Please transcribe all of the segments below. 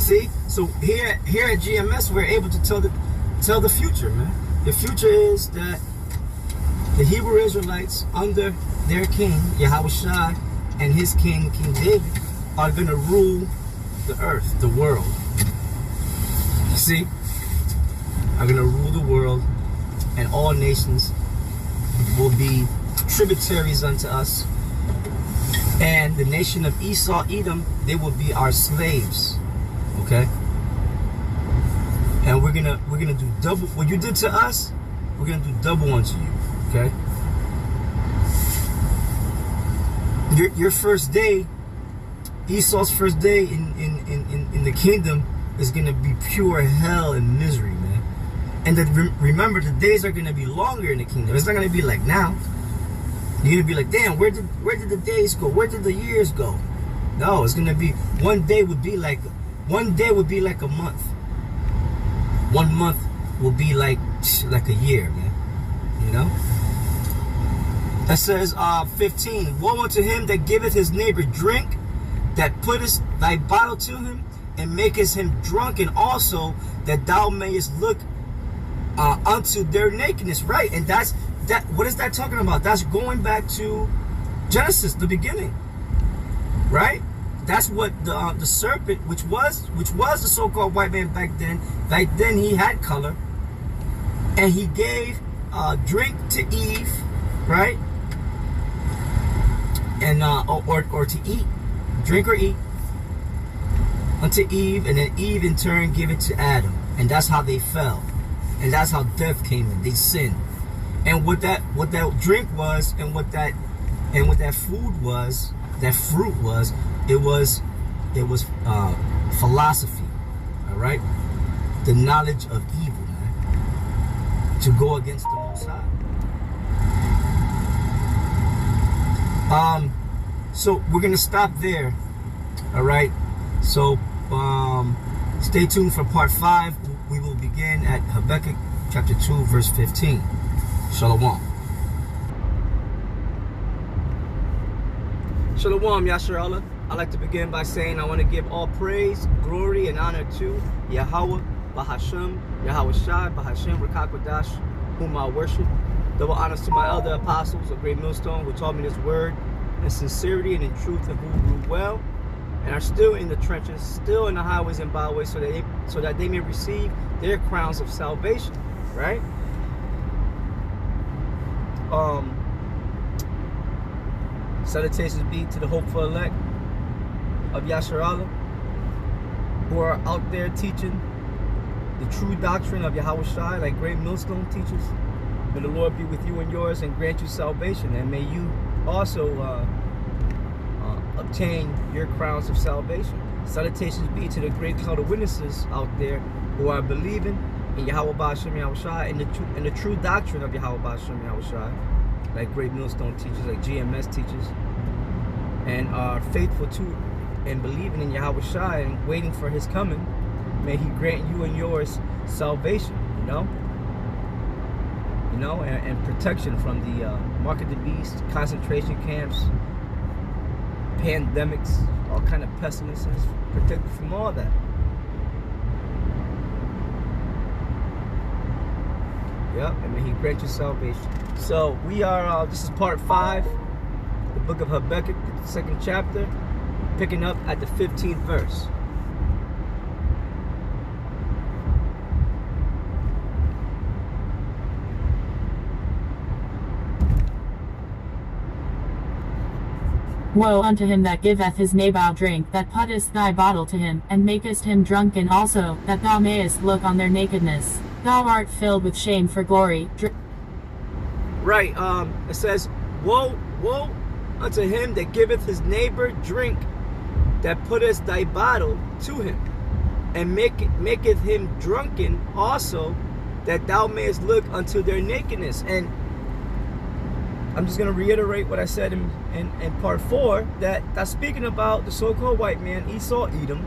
See, so here at GMS, we're able to tell the future, man. The future is that the Hebrew Israelites, under their king Yahushua and his king David, are gonna rule the earth, the world. See, are gonna rule the world, and all nations will be tributaries unto us. And the nation of Esau, Edom, they will be our slaves. Okay? And we're gonna do double what you did to us, we're gonna do double unto you. Okay? Your first day, Esau's first day in the kingdom is gonna be pure hell and misery, man. And then remember, the days are gonna be longer in the kingdom. It's not gonna be like now. You're gonna be like, damn, where did the days go? Where did the years go? No, it's gonna be one day would be like a month. 1 month will be like a year, man. You know? That says 15. Woe unto him that giveth his neighbor drink, that puttest thy bottle to him, and makest him drunken also, that thou mayest look unto their nakedness. Right, and that. What is that talking about? That's going back to Genesis, the beginning, right? That's what the serpent, which was the so-called white man back then. Back then he had color, and he gave drink to Eve, right? And or to eat, drink or eat unto Eve, and then Eve in turn gave it to Adam, and that's how they fell, and that's how death came in. They sinned. And what that drink was, and what that food was, that fruit was, it was philosophy, all right? The knowledge of evil, man, to go against the Most High. So we're gonna stop there, all right? So stay tuned for part 5. We will begin at Habakkuk chapter 2, verse 15. Shalom. Shalom, Yasher Allah. I'd like to begin by saying I want to give all praise, glory, and honor to Yahweh, Bahashem, Yahweh Shai, Bahashem, Rakakwadash, whom I worship. Double honors to my elder apostles of Great Millstone, who taught me this word in sincerity and in truth, and who grew well and are still in the trenches, still in the highways and byways, so that they may receive their crowns of salvation, right? Salutations be to the hopeful elect of Yasher Allah, who are out there teaching the true doctrine of Yahweh Shai, like Great Millstone teaches. May the Lord be with you and yours, and grant you salvation, and may you also obtain your crowns of salvation. Salutations be to the great cloud of witnesses out there who are believing in Yahweh Ba'ashem Yahweh Shai, and the true doctrine of Yahweh Ba'ashem Yahweh Shai, like Great Millstone teaches, like GMS teaches, and are faithful to and believing in Yahweh Shai and waiting for his coming. May he grant you and yours salvation, and protection from the mark of the beast, concentration camps, pandemics, all kind of pestilences. Protected from all that. Yep, and may he grant you salvation. So we are, this is part 5, the book of Habakkuk, the 2nd chapter, picking up at the 15th verse. Woe unto him that giveth his neighbor drink, that puttest thy bottle to him, and makest him drunken also, that thou mayest look on their nakedness. Thou art filled with shame for glory. Right, it says, woe unto him that giveth his neighbor drink, that puttest thy bottle to him, and maketh him drunken also, that thou mayest look unto their nakedness. And I'm just going to reiterate what I said in part 4, that's speaking about the so-called white man, Esau, Edom,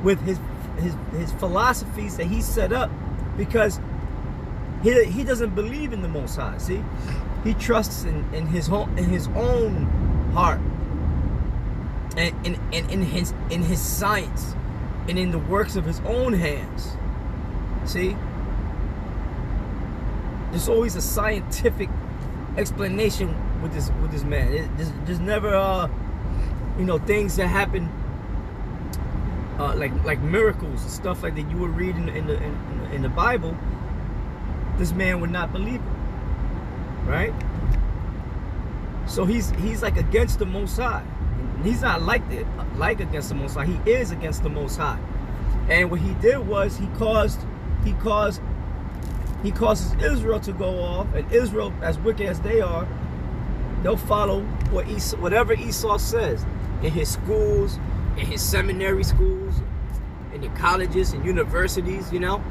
with his philosophies that he set up, because he doesn't believe in the Most High. See, he trusts in his own heart, and in his science, and in the works of his own hands. See? There's always a scientific explanation with this man. There's never you know, things that happen like miracles and stuff like that you would read in the Bible. This man would not believe it, right? So he's like against the Most High. He's not like against the Most High. He is against the Most High. And what he did was he causes Israel to go off, and Israel, as wicked as they are, they'll follow whatever Esau says in his schools, in his seminary schools, in the colleges and universities, you know,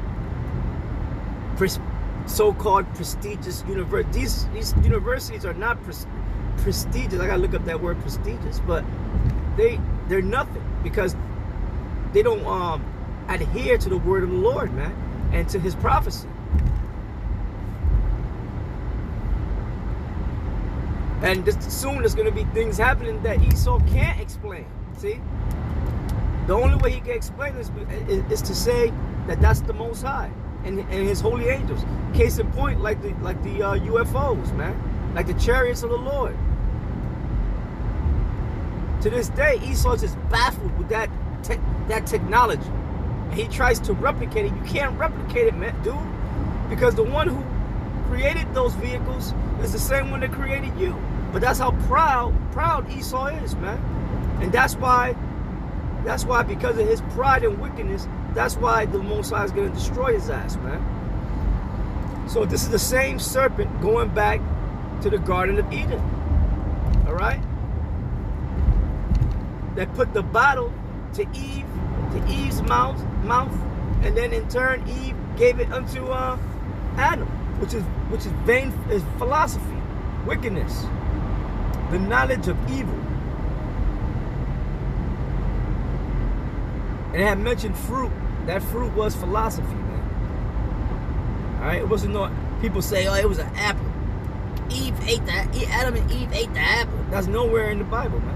so-called prestigious universities. These universities are not prestigious. I gotta look up that word prestigious, but they're nothing because they don't adhere to the word of the Lord, man, and to his prophecy. And soon there's going to be things happening that Esau can't explain. See? The only way he can explain this is to say that that's the Most High and his holy angels. Case in point, like the UFOs, man. Like the chariots of the Lord. To this day, Esau's just baffled with that technology. And he tries to replicate it. You can't replicate it, man, dude. Because the one who created those vehicles is the same one that created you. But that's how proud Esau is, man. And that's why because of his pride and wickedness, that's why the Most High is going to destroy his ass, man. So this is the same serpent going back to the Garden of Eden. All right? That put the bottle to Eve's mouth, and then in turn Eve gave it unto Adam, which is vain, is philosophy, wickedness, the knowledge of evil. And it had mentioned fruit. That fruit was philosophy, man. All right, it wasn't no. People say, oh, it was an apple. Eve ate that. Adam and Eve ate the apple. That's nowhere in the Bible, man.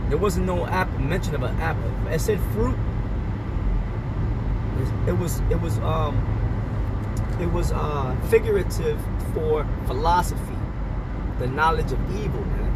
There wasn't no apple mention of an apple. It said fruit. It was figurative for philosophy, the knowledge of evil, man.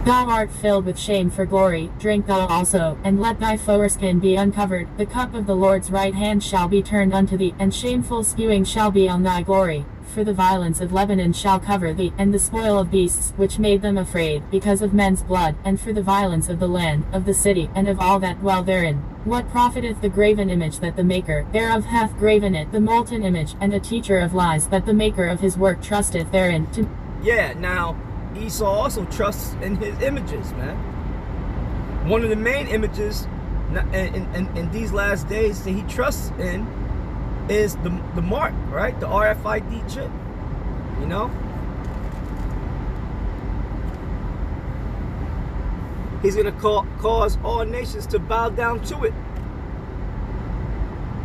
Thou art filled with shame for glory, drink thou also, and let thy foreskin be uncovered. The cup of the Lord's right hand shall be turned unto thee, and shameful spewing shall be on thy glory. For the violence of Lebanon shall cover thee, and the spoil of beasts which made them afraid, because of men's blood, and for the violence of the land, of the city, and of all that dwell therein. What profiteth the graven image that the maker thereof hath graven it, the molten image, and a teacher of lies, that the maker of his work trusteth therein? Yeah, now, Esau also trusts in his images, man. One of the main images in these last days that he trusts in is the mark, right? The RFID chip, you know? He's going to cause all nations to bow down to it.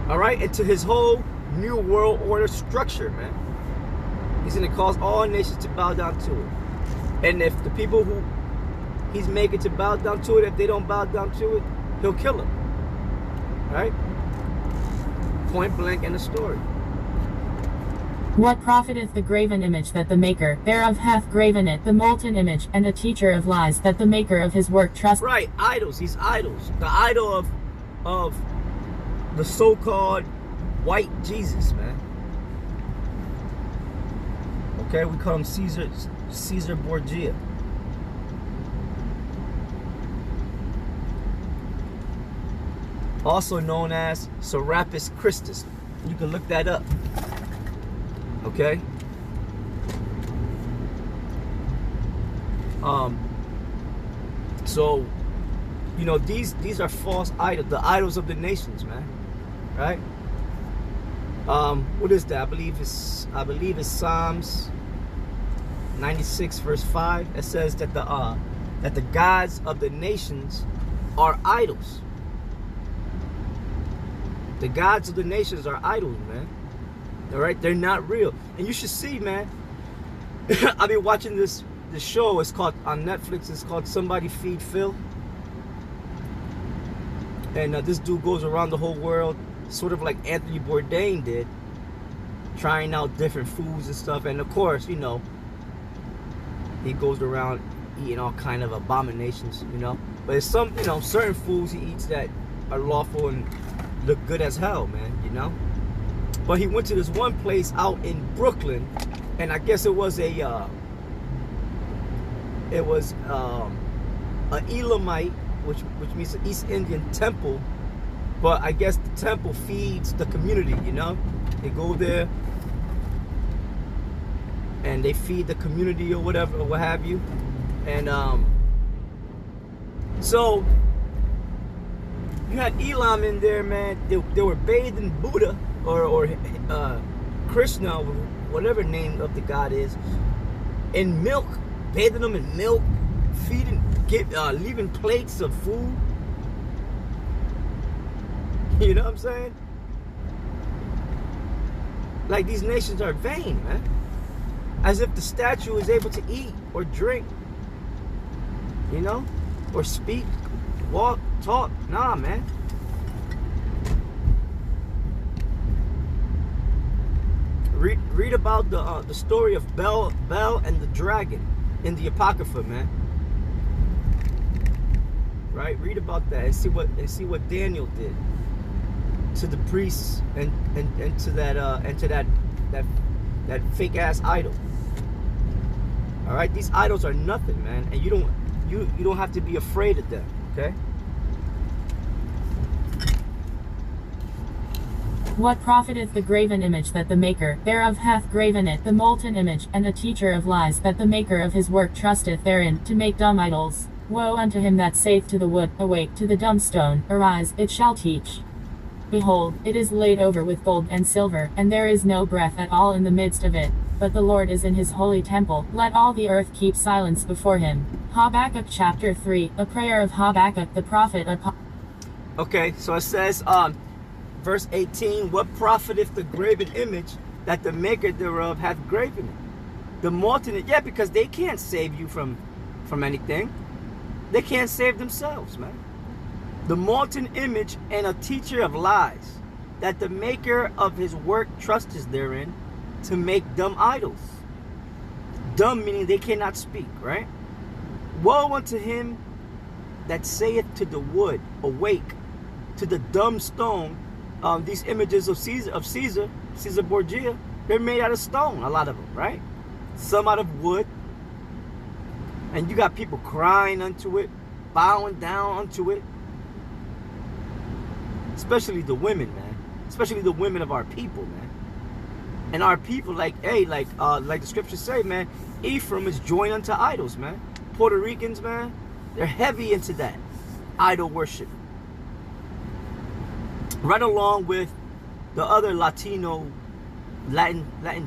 All right? And to his whole new world order structure, man. He's going to cause all nations to bow down to it. And if the people who he's making to bow down to it, if they don't bow down to it, he'll kill them. Right? Point blank in the story. What profiteth the graven image that the maker thereof hath graven it, the molten image, and a teacher of lies, that the maker of his work trust? Right, idols. These idols. The idol of the so-called white Jesus, man. Okay, we call him Caesar Borgia. Also known as Serapis Christus. You can look that up. Okay? So, you know, these are false idols, the idols of the nations, man. Right? What is that? I believe it's Psalms 96 verse 5. It says that the gods of the nations are idols. The gods of the nations are idols, man. All right, they're not real. And you should see, man. I've been watching this the show is called, on Netflix, it's called Somebody Feed Phil. And this dude goes around the whole world, sort of like Anthony Bourdain did, trying out different foods and stuff. And of course, you know, he goes around eating all kind of abominations, you know. But it's some, you know, certain foods he eats that are lawful and look good as hell, man, you know. But he went to this one place out in Brooklyn, and I guess it was a Elamite, which means an East Indian temple. But I guess the temple feeds the community, you know. They go there and they feed the community or whatever, or what have you. And so you had Elam in there, man. They were bathing Buddha or Krishna, whatever name of the god is, in milk, bathing them in milk, feeding, leaving plates of food. You know what I'm saying? Like, these nations are vain, man. As if the statue is able to eat or drink, you know, or speak, walk, talk. Nah, man. Read about the story of Bel and the dragon in the Apocrypha, man. Right? Read about that and see what Daniel did to the priests and to that fake ass idol. All right, these idols are nothing, man, and you don't have to be afraid of them. Okay. What profiteth the graven image that the maker thereof hath graven it, the molten image, and a teacher of lies, that the maker of his work trusteth therein, to make dumb idols? Woe unto him that saith to the wood, awake, to the dumb stone, arise, it shall teach. Behold, it is laid over with gold and silver, and there is no breath at all in the midst of it. But the Lord is in his holy temple, let all the earth keep silence before him. Habakkuk chapter 3, a prayer of Habakkuk the prophet. Okay, so it says, verse 18, what profiteth the graven image that the maker thereof hath graven it? The molten, yeah, because they can't save you from anything. They can't save themselves, man. The molten image and a teacher of lies, that the maker of his work trusteth therein, to make dumb idols. Dumb meaning they cannot speak, right? Woe unto him that saith to the wood, awake, to the dumb stone. These images of Caesar Borgia, they're made out of stone, a lot of them, right? Some out of wood. And you got people crying unto it, bowing down unto it. Especially the women, man. Especially the women of our people, man. And our people, like the scriptures say, man, Ephraim is joined unto idols, man. Puerto Ricans, man, they're heavy into that idol worship. Right along with the other Latin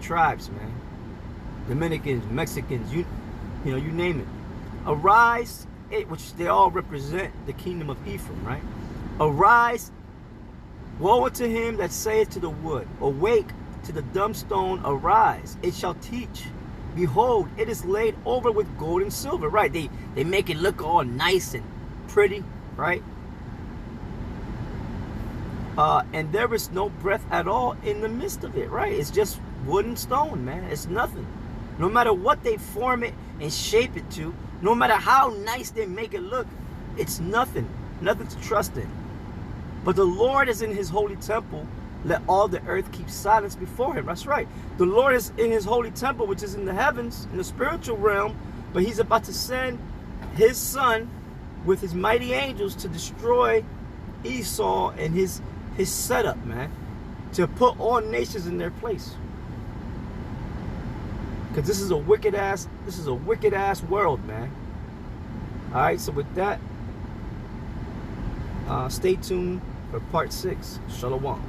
tribes, man. Dominicans, Mexicans, you name it. Arise, which they all represent the kingdom of Ephraim, right? Arise, woe unto him that saith to the wood, awake, to the dumb stone, arise, it shall teach. Behold, it is laid over with gold and silver, right? They make it look all nice and pretty, right? And there is no breath at all in the midst of it, right? It's just wood and stone, man. It's nothing. No matter what they form it and shape it to, no matter how nice they make it look, it's nothing. Nothing to trust in. But the Lord is in his holy temple. Let all the earth keep silence before him. That's right. The Lord is in his holy temple, which is in the heavens, in the spiritual realm. But he's about to send his son with his mighty angels to destroy Esau and his setup, man. To put all nations in their place. Because this is a wicked ass world, man. Alright, so with that, stay tuned for part 6. Shalom.